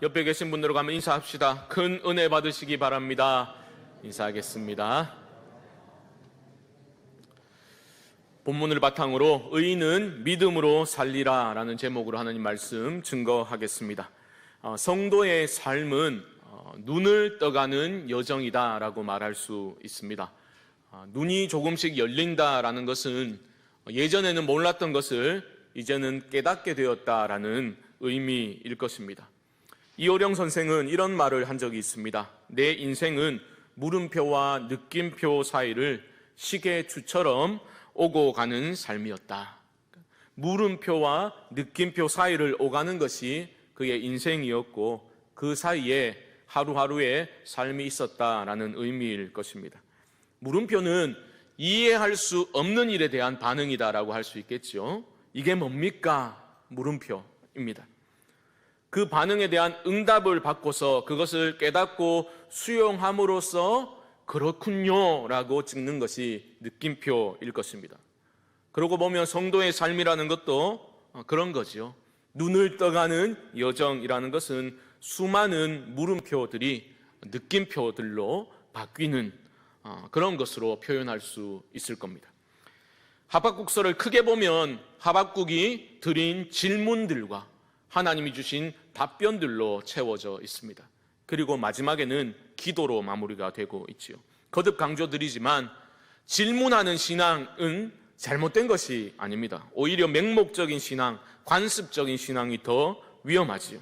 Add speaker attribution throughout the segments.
Speaker 1: 옆에 계신 분들과 한번 인사합시다. 큰 은혜 받으시기 바랍니다. 인사하겠습니다. 본문을 바탕으로 의인은 믿음으로 살리라 라는 제목으로 하나님 말씀 증거하겠습니다. 성도의 삶은 눈을 떠가는 여정이다 라고 말할 수 있습니다. 눈이 조금씩 열린다라는 것은 예전에는 몰랐던 것을 이제는 깨닫게 되었다라는 의미일 것입니다. 이호령 선생은 이런 말을 한 적이 있습니다. 내 인생은 물음표와 느낌표 사이를 시계추처럼 오고 가는 삶이었다. 물음표와 느낌표 사이를 오가는 것이 그의 인생이었고 그 사이에 하루하루의 삶이 있었다라는 의미일 것입니다. 물음표는 이해할 수 없는 일에 대한 반응이다라고 할 수 있겠죠. 이게 뭡니까? 물음표입니다. 그 반응에 대한 응답을 받고서 그것을 깨닫고 수용함으로써 그렇군요 라고 찍는 것이 느낌표일 것입니다. 그러고 보면 성도의 삶이라는 것도 그런 거죠. 눈을 떠가는 여정이라는 것은 수많은 물음표들이 느낌표들로 바뀌는 그런 것으로 표현할 수 있을 겁니다. 하박국서를 크게 보면 하박국이 드린 질문들과 하나님이 주신 답변들로 채워져 있습니다. 그리고 마지막에는 기도로 마무리가 되고 있지요. 거듭 강조드리지만 질문하는 신앙은 잘못된 것이 아닙니다. 오히려 맹목적인 신앙, 관습적인 신앙이 더 위험하지요.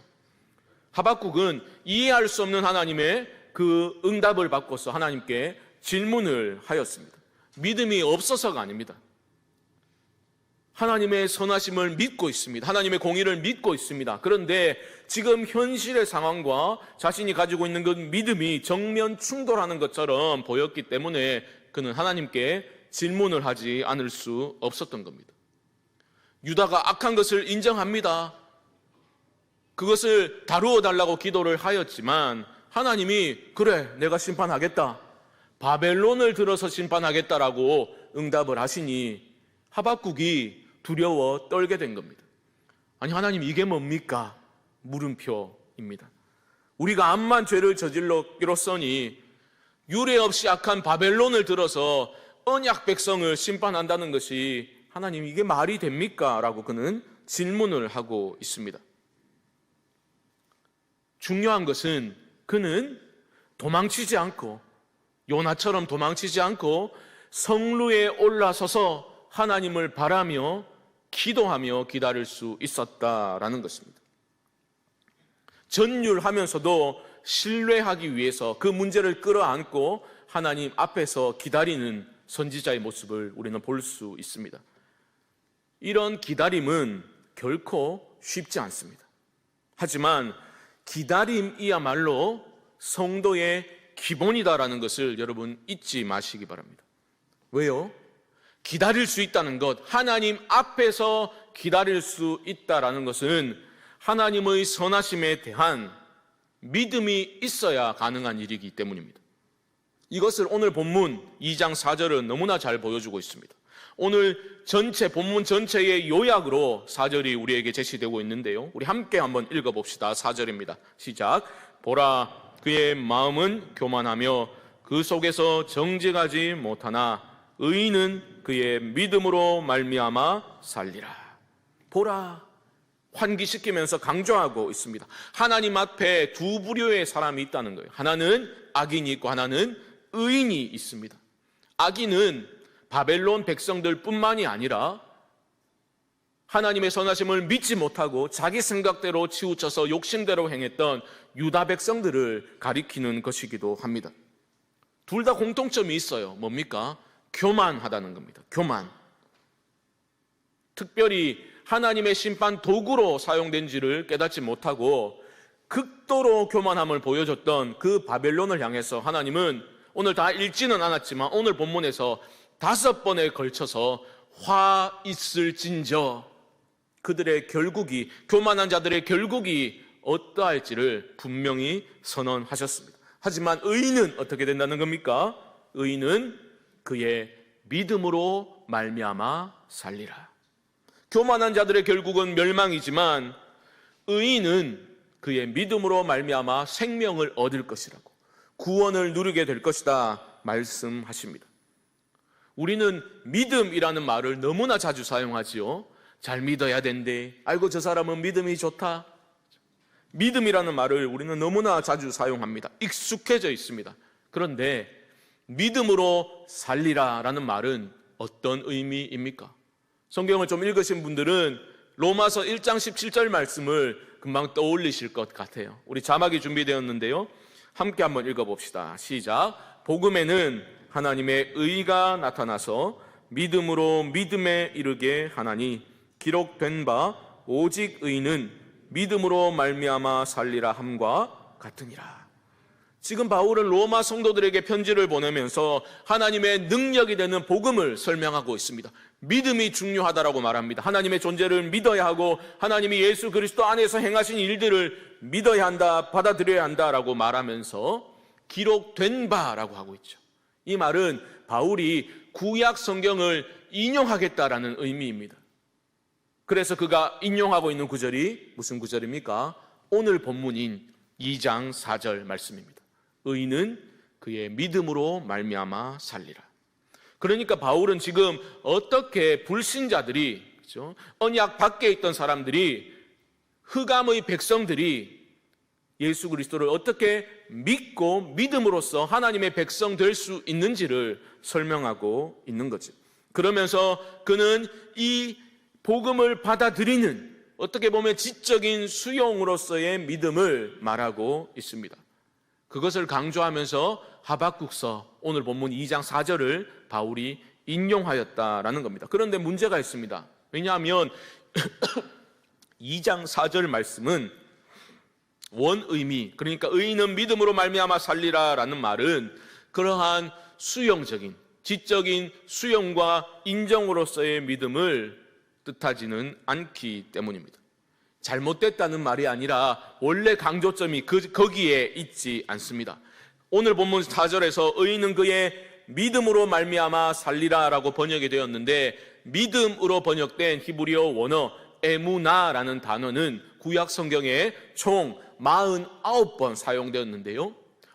Speaker 1: 하박국은 이해할 수 없는 하나님의 그 응답을 받고서 하나님께 질문을 하였습니다. 믿음이 없어서가 아닙니다. 하나님의 선하심을 믿고 있습니다. 하나님의 공의를 믿고 있습니다. 그런데 지금 현실의 상황과 자신이 가지고 있는 그 믿음이 정면 충돌하는 것처럼 보였기 때문에 그는 하나님께 질문을 하지 않을 수 없었던 겁니다. 유다가 악한 것을 인정합니다. 그것을 다루어 달라고 기도를 하였지만 하나님이 그래 내가 심판하겠다. 바벨론을 들어서 심판하겠다라고 응답을 하시니 하박국이 두려워 떨게 된 겁니다. 아니 하나님 이게 뭡니까? 물음표입니다. 우리가 암만 죄를 저질렀으니 유례 없이 악한 바벨론을 들어서 언약 백성을 심판한다는 것이 하나님 이게 말이 됩니까? 라고 그는 질문을 하고 있습니다. 중요한 것은 그는 도망치지 않고 요나처럼 도망치지 않고 성루에 올라서서 하나님을 바라며 기도하며 기다릴 수 있었다라는 것입니다. 전율하면서도 신뢰하기 위해서 그 문제를 끌어안고 하나님 앞에서 기다리는 선지자의 모습을 우리는 볼 수 있습니다. 이런 기다림은 결코 쉽지 않습니다. 하지만 기다림이야말로 성도의 기본이다라는 것을 여러분 잊지 마시기 바랍니다. 왜요? 기다릴 수 있다는 것, 하나님 앞에서 기다릴 수 있다는 것은 하나님의 선하심에 대한 믿음이 있어야 가능한 일이기 때문입니다. 이것을 오늘 본문 2장 4절은 너무나 잘 보여주고 있습니다. 오늘 본문 전체의 요약으로 4절이 우리에게 제시되고 있는데요. 우리 함께 한번 읽어봅시다. 4절입니다. 시작. 보라, 그의 마음은 교만하며 그 속에서 정직하지 못하나 의인은 그의 믿음으로 말미암아 살리라. 보라, 환기시키면서 강조하고 있습니다. 하나님 앞에 두 부류의 사람이 있다는 거예요. 하나는 악인이 있고 하나는 의인이 있습니다. 악인은 바벨론 백성들 뿐만이 아니라 하나님의 선하심을 믿지 못하고 자기 생각대로 치우쳐서 욕심대로 행했던 유다 백성들을 가리키는 것이기도 합니다. 둘 다 공통점이 있어요. 뭡니까? 교만하다는 겁니다. 교만. 특별히 하나님의 심판 도구로 사용된지를 깨닫지 못하고 극도로 교만함을 보여줬던 그 바벨론을 향해서 하나님은 오늘 다 읽지는 않았지만 오늘 본문에서 5번에 걸쳐서 화 있을진저 그들의 결국이, 교만한 자들의 결국이 어떠할지를 분명히 선언하셨습니다. 하지만 의인은 어떻게 된다는 겁니까? 의인은 그의 믿음으로 말미암아 살리라. 교만한 자들의 결국은 멸망이지만 의인은 그의 믿음으로 말미암아 생명을 얻을 것이라고, 구원을 누리게 될 것이다 말씀하십니다. 우리는 믿음이라는 말을 너무나 자주 사용하지요. 잘 믿어야 된대. 아이고 저 사람은 믿음이 좋다. 믿음이라는 말을 우리는 너무나 자주 사용합니다. 익숙해져 있습니다. 그런데 믿음으로 살리라 라는 말은 어떤 의미입니까? 성경을 좀 읽으신 분들은 로마서 1장 17절 말씀을 금방 떠올리실 것 같아요. 우리 자막이 준비되었는데요, 함께 한번 읽어봅시다. 시작. 복음에는 하나님의 의가 나타나서 믿음으로 믿음에 이르게 하나니 기록된 바 오직 의는 믿음으로 말미암아 살리라 함과 같으니라. 지금 바울은 로마 성도들에게 편지를 보내면서 하나님의 능력이 되는 복음을 설명하고 있습니다. 믿음이 중요하다라고 말합니다. 하나님의 존재를 믿어야 하고 하나님이 예수 그리스도 안에서 행하신 일들을 믿어야 한다, 받아들여야 한다라고 말하면서 기록된 바라고 하고 있죠. 이 말은 바울이 구약 성경을 인용하겠다라는 의미입니다. 그래서 그가 인용하고 있는 구절이 무슨 구절입니까? 오늘 본문인 2장 4절 말씀입니다. 의인은 그의 믿음으로 말미암아 살리라. 그러니까 바울은 지금 어떻게 불신자들이, 그렇죠? 언약 밖에 있던 사람들이, 흑암의 백성들이 예수 그리스도를 어떻게 믿고 믿음으로써 하나님의 백성 될 수 있는지를 설명하고 있는 거죠. 그러면서 그는 이 복음을 받아들이는, 어떻게 보면 지적인 수용으로서의 믿음을 말하고 있습니다. 그것을 강조하면서 하박국서 오늘 본문 2장 4절을 바울이 인용하였다라는 겁니다. 그런데 문제가 있습니다. 왜냐하면 2장 4절 말씀은 원 의미, 그러니까 의인은 믿음으로 말미암아 살리라라는 말은 그러한 수용적인, 지적인 수용과 인정으로서의 믿음을 뜻하지는 않기 때문입니다. 잘못됐다는 말이 아니라 원래 강조점이 거기에 있지 않습니다. 오늘 본문 4절에서 의인은 그의 믿음으로 말미암아 살리라라고 번역이 되었는데, 믿음으로 번역된 히브리어 원어 에무나라는 단어는 구약 성경에 총 49번 사용되었는데요,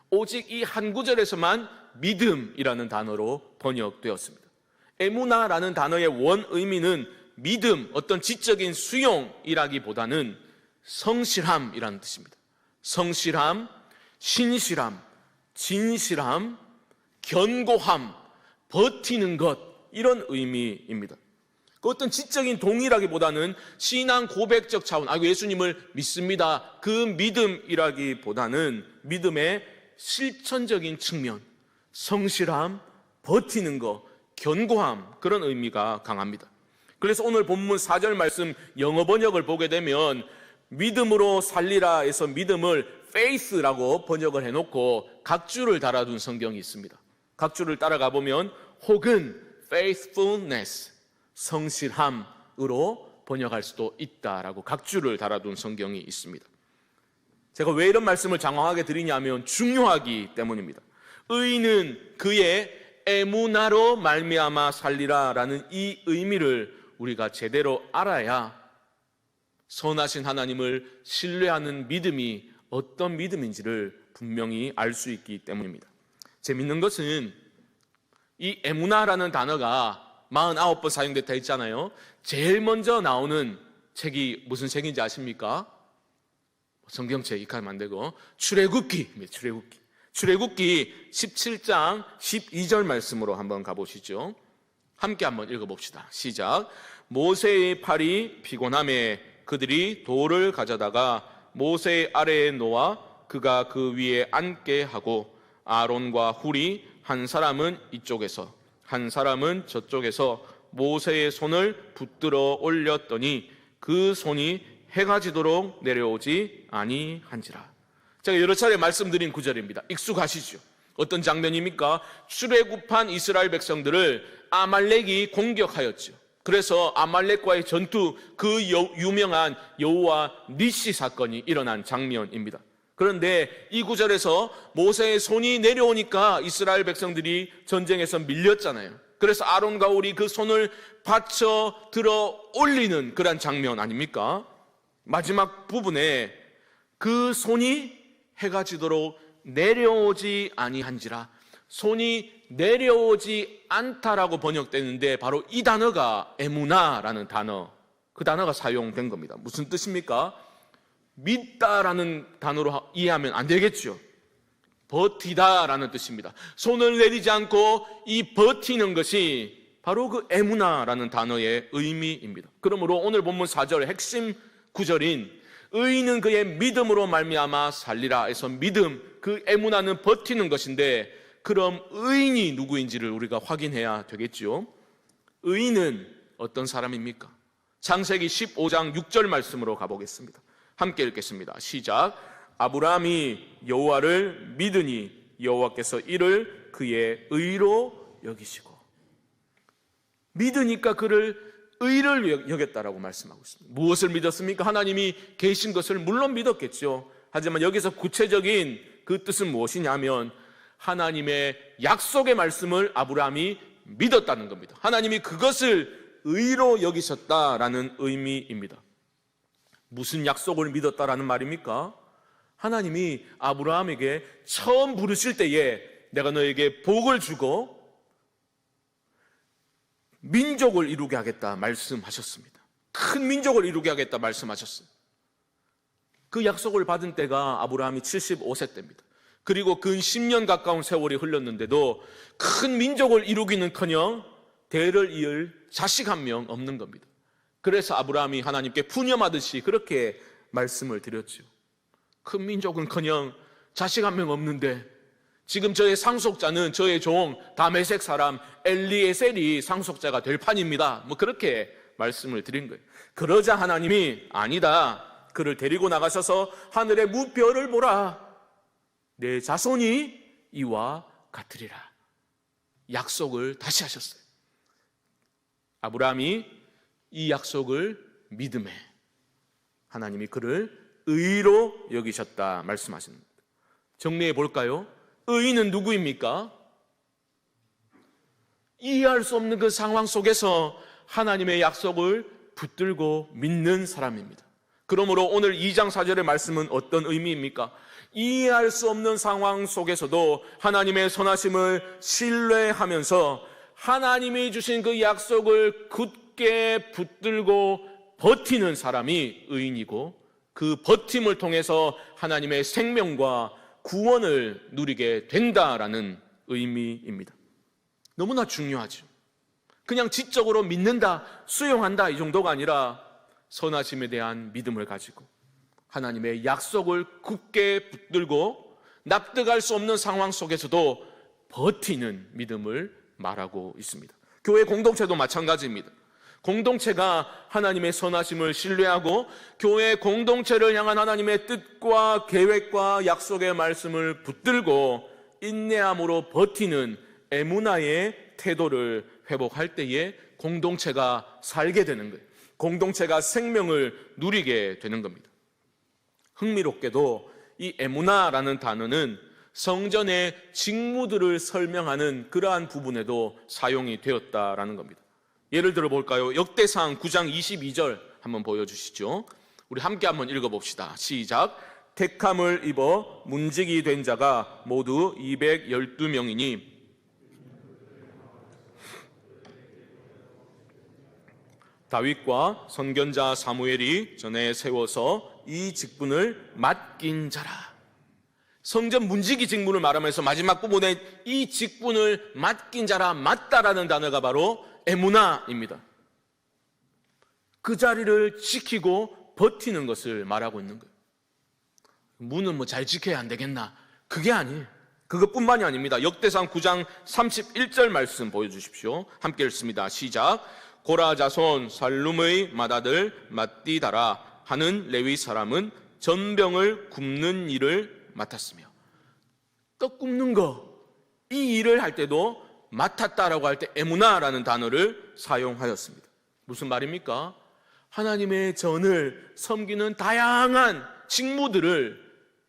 Speaker 1: 오직 이 한 구절에서만 믿음이라는 단어로 번역되었습니다. 에무나라는 단어의 원 의미는 믿음, 어떤 지적인 수용이라기보다는 성실함이라는 뜻입니다. 성실함, 신실함, 진실함, 견고함, 버티는 것, 이런 의미입니다. 그 어떤 지적인 동의라기보다는 신앙 고백적 차원, 예수님을 믿습니다, 그 믿음이라기보다는 믿음의 실천적인 측면, 성실함, 버티는 것, 견고함, 그런 의미가 강합니다. 그래서 오늘 본문 4절 말씀 영어 번역을 보게 되면 믿음으로 살리라에서 믿음을 faith라고 번역을 해놓고 각주를 달아둔 성경이 있습니다. 각주를 따라가 보면 혹은 faithfulness, 성실함으로 번역할 수도 있다라고 각주를 달아둔 성경이 있습니다. 제가 왜 이런 말씀을 장황하게 드리냐면 중요하기 때문입니다. 의인은 그의 에무나로 말미암아 살리라라는 이 의미를 우리가 제대로 알아야 선하신 하나님을 신뢰하는 믿음이 어떤 믿음인지를 분명히 알 수 있기 때문입니다. 재밌는 것은 이 에무나라는 단어가 49번 사용됐다 했잖아요. 제일 먼저 나오는 책이 무슨 책인지 아십니까? 성경책 익하면 안 되고 출애굽기입니다. 출애굽기 17장 12절 말씀으로 한번 가보시죠. 함께 한번 읽어봅시다. 시작. 모세의 팔이 피곤함에 그들이 돌을 가져다가 모세 아래에 놓아 그가 그 위에 앉게 하고 아론과 훌이 한 사람은 이쪽에서 한 사람은 저쪽에서 모세의 손을 붙들어 올렸더니 그 손이 해가 지도록 내려오지 아니한지라. 제가 여러 차례 말씀드린 구절입니다. 익숙하시죠? 어떤 장면입니까? 출애굽한 이스라엘 백성들을 아말렉이 공격하였죠. 그래서 아말렉과의 전투, 그 유명한 여호와 니시 사건이 일어난 장면입니다. 그런데 이 구절에서 모세의 손이 내려오니까 이스라엘 백성들이 전쟁에서 밀렸잖아요. 그래서 아론과 훌이 그 손을 받쳐 들어 올리는 그런 장면 아닙니까? 마지막 부분에 그 손이 해가 지도록 내려오지 아니한지라. 손이 내려오지 않다라고 번역되는데 바로 이 단어가 에무나라는 단어, 그 단어가 사용된 겁니다. 무슨 뜻입니까? 믿다라는 단어로 이해하면 안 되겠죠. 버티다라는 뜻입니다. 손을 내리지 않고 이 버티는 것이 바로 그 에무나라는 단어의 의미입니다. 그러므로 오늘 본문 4절 핵심 구절인 의인은 그의 믿음으로 말미암아 살리라에서 믿음, 그 에무나는 버티는 것인데, 그럼 의인이 누구인지를 우리가 확인해야 되겠죠. 의인은 어떤 사람입니까? 창세기 15장 6절 말씀으로 가보겠습니다. 함께 읽겠습니다. 시작. 아브라함이 여호와를 믿으니 여호와께서 이를 그의 의로 여기시고. 믿으니까 그를 의를 여겼다라고 말씀하고 있습니다. 무엇을 믿었습니까? 하나님이 계신 것을 물론 믿었겠죠. 하지만 여기서 구체적인 그 뜻은 무엇이냐면 하나님의 약속의 말씀을 아브라함이 믿었다는 겁니다. 하나님이 그것을 의로 여기셨다라는 의미입니다. 무슨 약속을 믿었다라는 말입니까? 하나님이 아브라함에게 처음 부르실 때에 내가 너에게 복을 주고 민족을 이루게 하겠다 말씀하셨습니다. 큰 민족을 이루게 하겠다 말씀하셨어요. 그 약속을 받은 때가 아브라함이 75세 때입니다. 그리고 근 10년 가까운 세월이 흘렀는데도 큰 민족을 이루기는커녕 대를 이을 자식 한 명 없는 겁니다. 그래서 아브라함이 하나님께 푸념하듯이 그렇게 말씀을 드렸죠. 큰 민족은커녕 자식 한 명 없는데 지금 저의 상속자는 저의 종 다메섹 사람 엘리에셀이 상속자가 될 판입니다. 그렇게 말씀을 드린 거예요. 그러자 하나님이 아니다, 그를 데리고 나가셔서 하늘의 무별을 보라, 내 자손이 이와 같으리라. 약속을 다시 하셨어요. 아브라함이 이 약속을 믿음에 하나님이 그를 의로 여기셨다 말씀하십니다. 정리해 볼까요? 의인은 누구입니까? 이해할 수 없는 그 상황 속에서 하나님의 약속을 붙들고 믿는 사람입니다. 그러므로 오늘 2장 4절의 말씀은 어떤 의미입니까? 이해할 수 없는 상황 속에서도 하나님의 선하심을 신뢰하면서 하나님이 주신 그 약속을 굳게 붙들고 버티는 사람이 의인이고, 그 버팀을 통해서 하나님의 생명과 구원을 누리게 된다라는 의미입니다. 너무나 중요하죠. 그냥 지적으로 믿는다, 수용한다 이 정도가 아니라 선하심에 대한 믿음을 가지고 하나님의 약속을 굳게 붙들고 납득할 수 없는 상황 속에서도 버티는 믿음을 말하고 있습니다. 교회 공동체도 마찬가지입니다. 공동체가 하나님의 선하심을 신뢰하고 교회 공동체를 향한 하나님의 뜻과 계획과 약속의 말씀을 붙들고 인내함으로 버티는 에무나의 태도를 회복할 때에 공동체가 살게 되는 거예요. 공동체가 생명을 누리게 되는 겁니다. 흥미롭게도 이 에무나라는 단어는 성전의 직무들을 설명하는 그러한 부분에도 사용이 되었다라는 겁니다. 예를 들어 볼까요? 역대상 9장 22절 한번 보여주시죠. 우리 함께 한번 읽어봅시다. 시작. 택함을 입어 문지기 된 자가 모두 212명이니 다윗과 선견자 사무엘이 전에 세워서 이 직분을 맡긴 자라. 성전 문지기 직분을 말하면서 마지막 부분에 이 직분을 맡긴 자라, 맡다라는 단어가 바로 에무나입니다. 그 자리를 지키고 버티는 것을 말하고 있는 거예요. 문은 잘 지켜야 안 되겠나? 그게 아니에요. 그것뿐만이 아닙니다. 역대상 9장 31절 말씀 보여주십시오. 함께 읽습니다. 시작. 고라 자손 살룸의 맏아들 맏디다라 하는 레위 사람은 전병을 굽는 일을 맡았으며, 떡 굽는 거, 이 일을 할 때도 맡았다라고 할 때 에무나라는 단어를 사용하였습니다. 무슨 말입니까? 하나님의 전을 섬기는 다양한 직무들을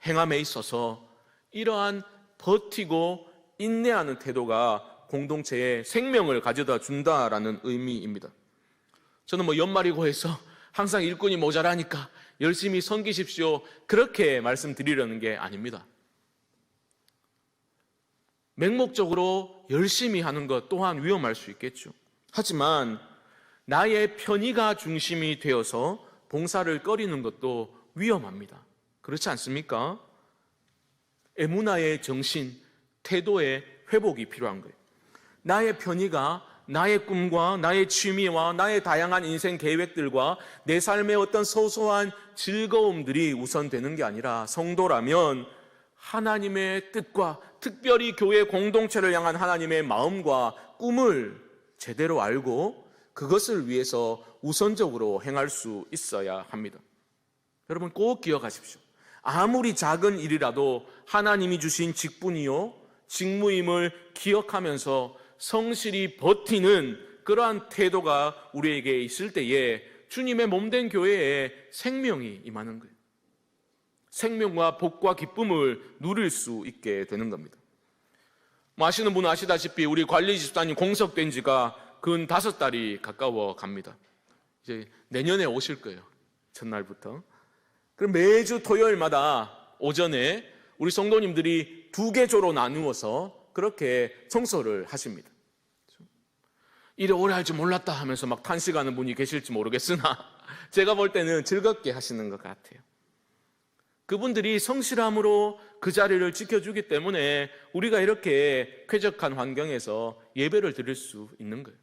Speaker 1: 행함에 있어서 이러한 버티고 인내하는 태도가 공동체에 생명을 가져다 준다라는 의미입니다. 저는 연말이고 해서 항상 일꾼이 모자라니까 열심히 섬기십시오. 그렇게 말씀드리려는 게 아닙니다. 맹목적으로 열심히 하는 것 또한 위험할 수 있겠죠. 하지만 나의 편의가 중심이 되어서 봉사를 꺼리는 것도 위험합니다. 그렇지 않습니까? 에무나의 정신, 태도의 회복이 필요한 거예요. 나의 편의가 나의 꿈과 나의 취미와 나의 다양한 인생 계획들과 내 삶의 어떤 소소한 즐거움들이 우선되는 게 아니라 성도라면 하나님의 뜻과 특별히 교회 공동체를 향한 하나님의 마음과 꿈을 제대로 알고 그것을 위해서 우선적으로 행할 수 있어야 합니다. 여러분 꼭 기억하십시오. 아무리 작은 일이라도 하나님이 주신 직분이요 직무임을 기억하면서 성실히 버티는 그러한 태도가 우리에게 있을 때에 주님의 몸된 교회에 생명이 임하는 거예요. 생명과 복과 기쁨을 누릴 수 있게 되는 겁니다. 아시는 분은 아시다시피 우리 관리집사님 공석된 지가 근 5달이 가까워 갑니다. 이제 내년에 오실 거예요. 첫날부터. 그럼 매주 토요일마다 오전에 우리 성도님들이 2개조로 나누어서 그렇게 청소를 하십니다. 이래 오래 할 줄 몰랐다 하면서 막 탄식하는 분이 계실지 모르겠으나 제가 볼 때는 즐겁게 하시는 것 같아요. 그분들이 성실함으로 그 자리를 지켜주기 때문에 우리가 이렇게 쾌적한 환경에서 예배를 드릴 수 있는 거예요.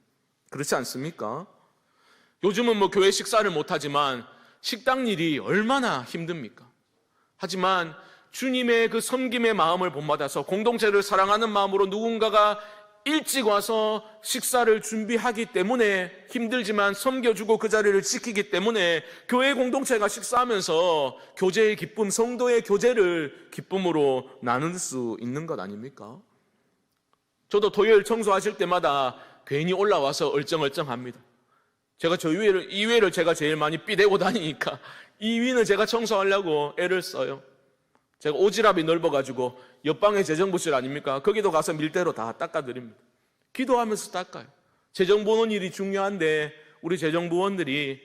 Speaker 1: 그렇지 않습니까? 요즘은 교회 식사를 못하지만 식당 일이 얼마나 힘듭니까? 하지만 주님의 그 섬김의 마음을 본받아서 공동체를 사랑하는 마음으로 누군가가 일찍 와서 식사를 준비하기 때문에 힘들지만 섬겨주고 그 자리를 지키기 때문에 교회 공동체가 식사하면서 교제의 기쁨, 성도의 교제를 기쁨으로 나눌 수 있는 것 아닙니까? 저도 토요일 청소하실 때마다 괜히 올라와서 얼쩡얼쩡합니다. 제가 저 이 위를 제가 제일 많이 삐대고 다니니까 이 위는 제가 청소하려고 애를 써요. 제가 오지랖이 넓어가지고 옆방에 재정부실 아닙니까? 거기도 가서 밀대로 다 닦아드립니다. 기도하면서 닦아요. 재정 보는 일이 중요한데 우리 재정부원들이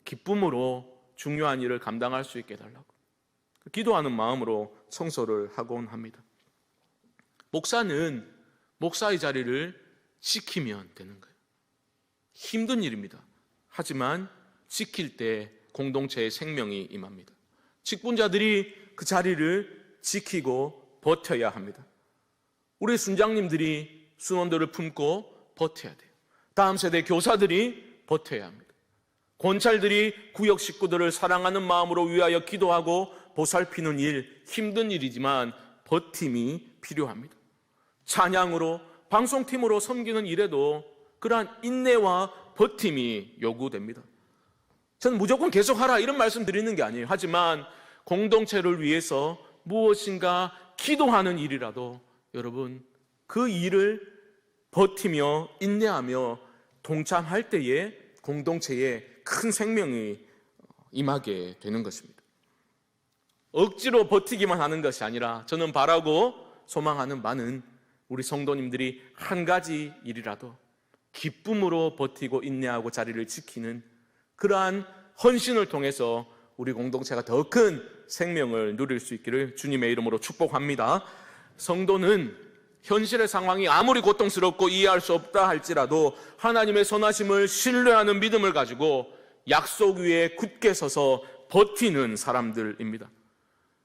Speaker 1: 기쁨으로 중요한 일을 감당할 수 있게 해달라고 기도하는 마음으로 청소를 하곤 합니다. 목사는 목사의 자리를 지키면 되는 거예요. 힘든 일입니다. 하지만 지킬 때 공동체의 생명이 임합니다. 직분자들이 그 자리를 지키고 버텨야 합니다. 우리 순장님들이 순원들을 품고 버텨야 돼요. 다음 세대 교사들이 버텨야 합니다. 권찰들이 구역 식구들을 사랑하는 마음으로 위하여 기도하고 보살피는 일, 힘든 일이지만 버팀이 필요합니다. 찬양으로, 방송팀으로 섬기는 일에도 그러한 인내와 버팀이 요구됩니다. 저는 무조건 계속하라 이런 말씀 드리는 게 아니에요. 하지만 공동체를 위해서 무엇인가 기도하는 일이라도 여러분 그 일을 버티며 인내하며 동참할 때에 공동체에 큰 생명이 임하게 되는 것입니다. 억지로 버티기만 하는 것이 아니라 저는 바라고 소망하는 바는 우리 성도님들이 한 가지 일이라도 기쁨으로 버티고 인내하고 자리를 지키는 그러한 헌신을 통해서 우리 공동체가 더 큰 생명을 누릴 수 있기를 주님의 이름으로 축복합니다. 성도는 현실의 상황이 아무리 고통스럽고 이해할 수 없다 할지라도 하나님의 선하심을 신뢰하는 믿음을 가지고 약속 위에 굳게 서서 버티는 사람들입니다.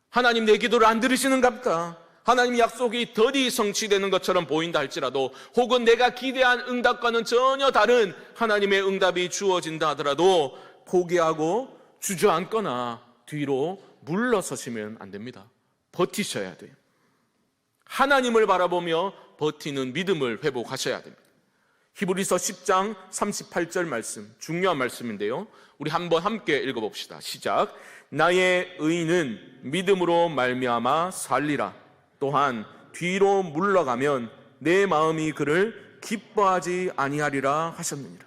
Speaker 1: 하나님 내 기도를 안 들으시는갑다. 하나님 약속이 덜이 성취되는 것처럼 보인다 할지라도 혹은 내가 기대한 응답과는 전혀 다른 하나님의 응답이 주어진다 하더라도 포기하고 주저앉거나 뒤로 물러서시면 안 됩니다. 버티셔야 돼요. 하나님을 바라보며 버티는 믿음을 회복하셔야 됩니다. 히브리서 10장 38절 말씀, 중요한 말씀인데요. 우리 한번 함께 읽어봅시다. 시작. 나의 의인은 믿음으로 말미암아 살리라. 또한 뒤로 물러가면 내 마음이 그를 기뻐하지 아니하리라 하셨느니라.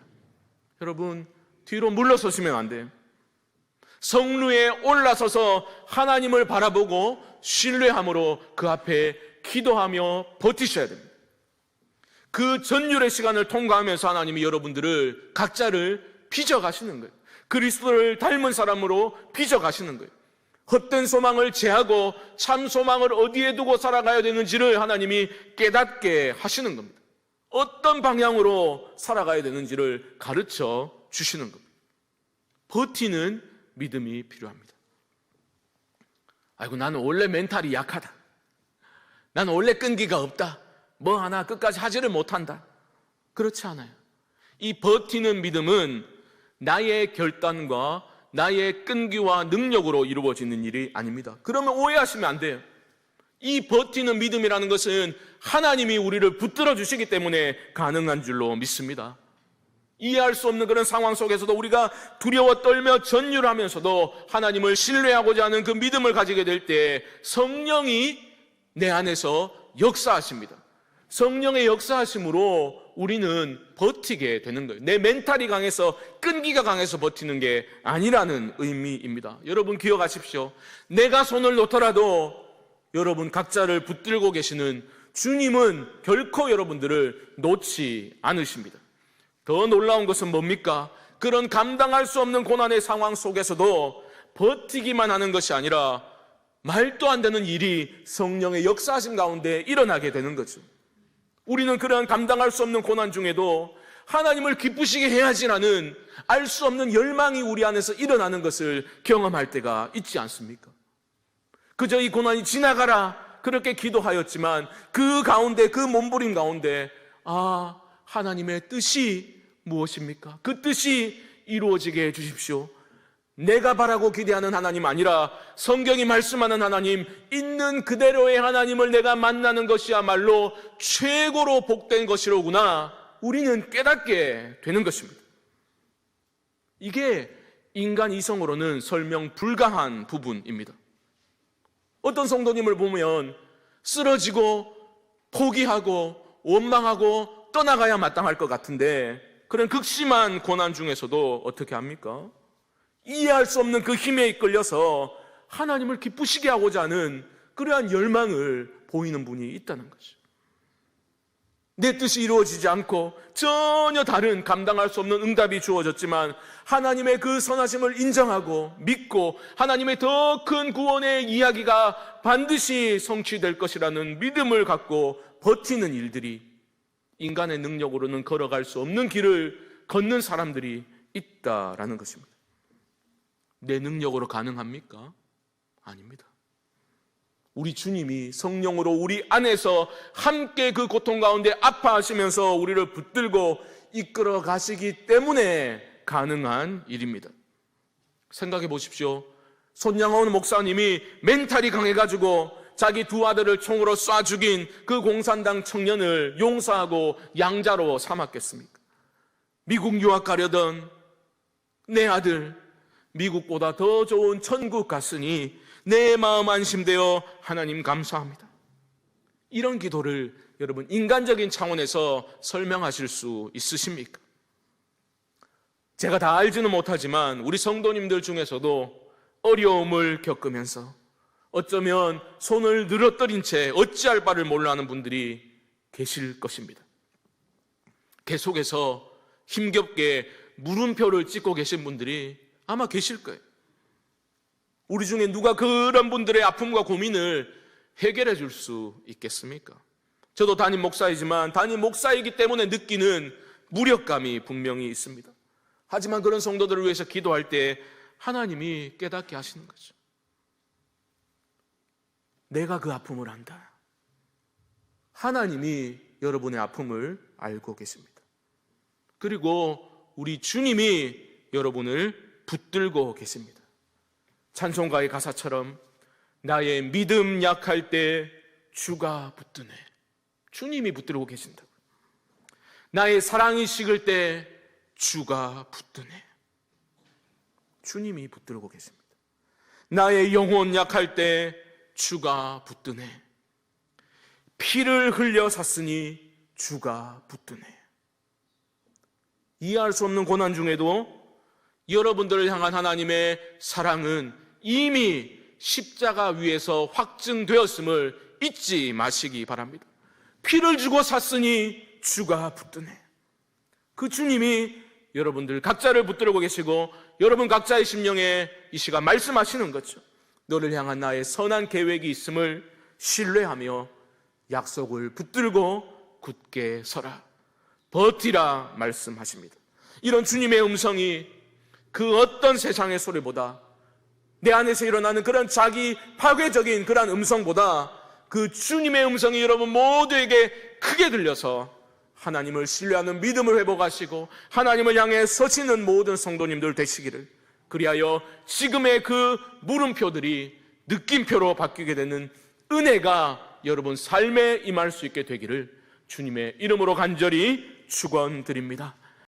Speaker 1: 여러분, 뒤로 물러서시면 안 돼요. 성루에 올라서서 하나님을 바라보고 신뢰함으로 그 앞에 기도하며 버티셔야 됩니다. 그 전율의 시간을 통과하면서 하나님이 여러분들을 각자를 빚어가시는 거예요. 그리스도를 닮은 사람으로 빚어가시는 거예요. 헛된 소망을 제하고 참 소망을 어디에 두고 살아가야 되는지를 하나님이 깨닫게 하시는 겁니다. 어떤 방향으로 살아가야 되는지를 가르쳐 주시는 겁니다. 버티는 믿음이 필요합니다. 아이고, 나는 원래 멘탈이 약하다. 나는 원래 끈기가 없다. 뭐 하나 끝까지 하지를 못한다. 그렇지 않아요. 이 버티는 믿음은 나의 결단과 나의 끈기와 능력으로 이루어지는 일이 아닙니다. 그러면 오해하시면 안 돼요. 이 버티는 믿음이라는 것은 하나님이 우리를 붙들어 주시기 때문에 가능한 줄로 믿습니다. 이해할 수 없는 그런 상황 속에서도 우리가 두려워 떨며 전율하면서도 하나님을 신뢰하고자 하는 그 믿음을 가지게 될 때 성령이 내 안에서 역사하십니다. 성령의 역사하심으로 우리는 버티게 되는 거예요. 내 멘탈이 강해서 끈기가 강해서 버티는 게 아니라는 의미입니다. 여러분 기억하십시오. 내가 손을 놓더라도 여러분 각자를 붙들고 계시는 주님은 결코 여러분들을 놓지 않으십니다. 더 놀라운 것은 뭡니까? 그런 감당할 수 없는 고난의 상황 속에서도 버티기만 하는 것이 아니라 말도 안 되는 일이 성령의 역사하심 가운데 일어나게 되는 거죠. 우리는 그러한 감당할 수 없는 고난 중에도 하나님을 기쁘시게 해야지라는 알 수 없는 열망이 우리 안에서 일어나는 것을 경험할 때가 있지 않습니까? 그저 이 고난이 지나가라 그렇게 기도하였지만 그 가운데, 그 몸부림 가운데 하나님의 뜻이 무엇입니까? 그 뜻이 이루어지게 해주십시오. 내가 바라고 기대하는 하나님 아니라 성경이 말씀하는 하나님, 있는 그대로의 하나님을 내가 만나는 것이야말로 최고로 복된 것이로구나 우리는 깨닫게 되는 것입니다. 이게 인간 이성으로는 설명 불가한 부분입니다. 어떤 성도님을 보면 쓰러지고 포기하고 원망하고 떠나가야 마땅할 것 같은데 그런 극심한 고난 중에서도 어떻게 합니까? 이해할 수 없는 그 힘에 이끌려서 하나님을 기쁘시게 하고자 하는 그러한 열망을 보이는 분이 있다는 거죠. 내 뜻이 이루어지지 않고 전혀 다른 감당할 수 없는 응답이 주어졌지만 하나님의 그 선하심을 인정하고 믿고 하나님의 더 큰 구원의 이야기가 반드시 성취될 것이라는 믿음을 갖고 버티는 일들이 인간의 능력으로는 걸어갈 수 없는 길을 걷는 사람들이 있다라는 것입니다. 내 능력으로 가능합니까? 아닙니다. 우리 주님이 성령으로 우리 안에서 함께 그 고통 가운데 아파하시면서 우리를 붙들고 이끌어 가시기 때문에 가능한 일입니다. 생각해 보십시오. 손양원 목사님이 멘탈이 강해가지고 자기 두 아들을 총으로 쏴 죽인 그 공산당 청년을 용서하고 양자로 삼았겠습니까? 미국 유학 가려던 내 아들 미국보다 더 좋은 천국 갔으니 내 마음 안심되어 하나님 감사합니다. 이런 기도를 여러분 인간적인 차원에서 설명하실 수 있으십니까? 제가 다 알지는 못하지만 우리 성도님들 중에서도 어려움을 겪으면서 어쩌면 손을 늘어뜨린 채 어찌할 바를 몰라 하는 분들이 계실 것입니다. 계속해서 힘겹게 물음표를 찍고 계신 분들이 아마 계실 거예요. 우리 중에 누가 그런 분들의 아픔과 고민을 해결해 줄 수 있겠습니까? 저도 담임 목사이지만 담임 목사이기 때문에 느끼는 무력감이 분명히 있습니다. 하지만 그런 성도들을 위해서 기도할 때 하나님이 깨닫게 하시는 거죠. 내가 그 아픔을 안다. 하나님이 여러분의 아픔을 알고 계십니다. 그리고 우리 주님이 여러분을 붙들고 계십니다. 찬송가의 가사처럼 나의 믿음 약할 때 주가 붙드네. 주님이 붙들고 계신다고. 나의 사랑이 식을 때 주가 붙드네. 주님이 붙들고 계십니다. 나의 영혼 약할 때 주가 붙드네. 피를 흘려 샀으니 주가 붙드네. 이해할 수 없는 고난 중에도 여러분들을 향한 하나님의 사랑은 이미 십자가 위에서 확증되었음을 잊지 마시기 바랍니다. 피를 주고 샀으니 주가 붙드네. 그 주님이 여러분들 각자를 붙들고 계시고 여러분 각자의 심령에 이 시간 말씀하시는 거죠. 너를 향한 나의 선한 계획이 있음을 신뢰하며 약속을 붙들고 굳게 서라, 버티라 말씀하십니다. 이런 주님의 음성이 그 어떤 세상의 소리보다, 내 안에서 일어나는 그런 자기 파괴적인 그런 음성보다 그 주님의 음성이 여러분 모두에게 크게 들려서 하나님을 신뢰하는 믿음을 회복하시고 하나님을 향해 서시는 모든 성도님들 되시기를, 그리하여 지금의 그 물음표들이 느낌표로 바뀌게 되는 은혜가 여러분 삶에 임할 수 있게 되기를 주님의 이름으로 간절히 축원드립니다.